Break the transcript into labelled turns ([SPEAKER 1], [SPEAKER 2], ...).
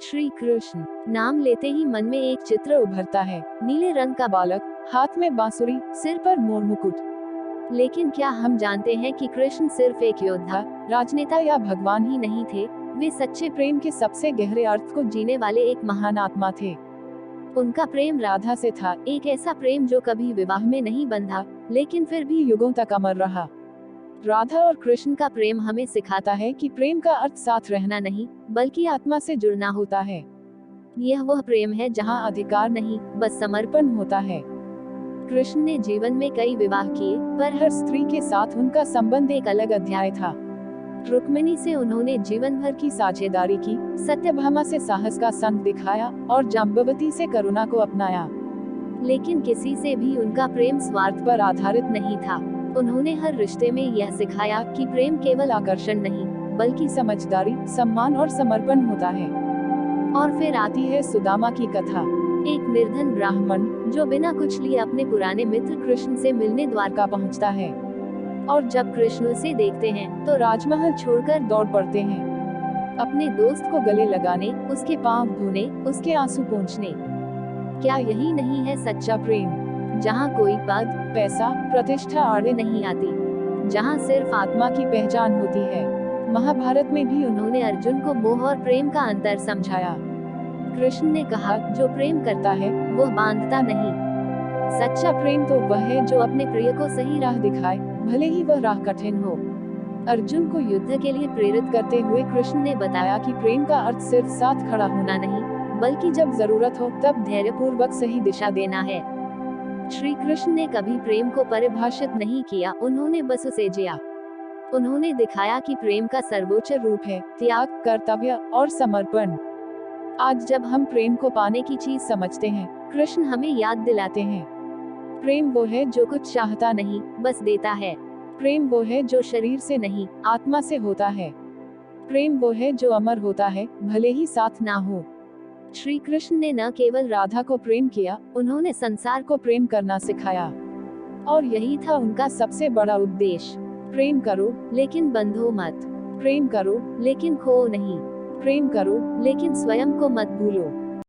[SPEAKER 1] श्री कृष्ण नाम लेते ही मन में एक चित्र उभरता है। नीले रंग का बालक, हाथ में बांसुरी, सिर पर मोर मुकुट। लेकिन क्या हम जानते हैं कि कृष्ण सिर्फ एक योद्धा, राजनेता या भगवान ही नहीं थे, वे सच्चे प्रेम के सबसे गहरे अर्थ को जीने वाले एक महान आत्मा थे। उनका प्रेम राधा से था, एक ऐसा प्रेम जो कभी विवाह में नहीं बंधा, लेकिन फिर भी युगों तक अमर रहा। राधा और कृष्ण का प्रेम हमें सिखाता है कि प्रेम का अर्थ साथ रहना नहीं, बल्कि आत्मा से जुड़ना होता है। यह वह प्रेम है जहां अधिकार नहीं, बस समर्पण होता है। कृष्ण ने जीवन में कई विवाह किए, पर हर स्त्री के साथ उनका संबंध एक अलग अध्याय था। रुक्मिणी से उन्होंने जीवन भर की साझेदारी की, सत्यभामा से साहस का संग दिखाया और जाम्बवती से करुणा को अपनाया। लेकिन किसी से भी उनका प्रेम स्वार्थ पर आधारित नहीं था। उन्होंने हर रिश्ते में यह सिखाया कि प्रेम केवल आकर्षण नहीं, बल्कि समझदारी, सम्मान और समर्पण होता है। और फिर आती है सुदामा की कथा। एक निर्धन ब्राह्मण जो बिना कुछ लिए अपने पुराने मित्र कृष्ण से मिलने द्वारका पहुंचता है, और जब कृष्ण उसे देखते हैं तो राजमहल छोड़कर दौड़ पड़ते हैं, अपने दोस्त को गले लगाने, उसके पांव धोने, उसके आंसू पोंछने। क्या यही नहीं है सच्चा प्रेम, जहाँ कोई पद, पैसा, प्रतिष्ठा आड़े नहीं आती, जहाँ सिर्फ आत्मा की पहचान होती है। महाभारत में भी उन्होंने अर्जुन को मोह और प्रेम का अंतर समझाया। कृष्ण ने कहा, जो प्रेम करता है वो बांधता नहीं। सच्चा प्रेम तो वह है जो अपने प्रिय को सही राह दिखाए, भले ही वह राह कठिन हो। अर्जुन को युद्ध के लिए प्रेरित करते हुए कृष्ण ने बताया कि प्रेम का अर्थ सिर्फ साथ खड़ा होना नहीं, बल्कि जब जरूरत हो तब धैर्यपूर्वक सही दिशा देना है। श्री कृष्ण ने कभी प्रेम को परिभाषित नहीं किया, उन्होंने बस उसे जिया। उन्होंने दिखाया कि प्रेम का सर्वोच्च रूप है त्याग, कर्तव्य और समर्पण। आज जब हम प्रेम को पाने की चीज समझते हैं, कृष्ण हमें याद दिलाते हैं, प्रेम वो है जो कुछ चाहता नहीं, बस देता है। प्रेम वो है जो शरीर से नहीं, आत्मा से होता है। प्रेम वो है जो अमर होता है, भले ही साथ ना हो। श्री कृष्ण ने न केवल राधा को प्रेम किया, उन्होंने संसार को प्रेम करना सिखाया। और यही था उनका सबसे बड़ा उद्देश्य। प्रेम करो, लेकिन बंधो मत। प्रेम करो, लेकिन खो नहीं। प्रेम करो, लेकिन स्वयं को मत भूलो।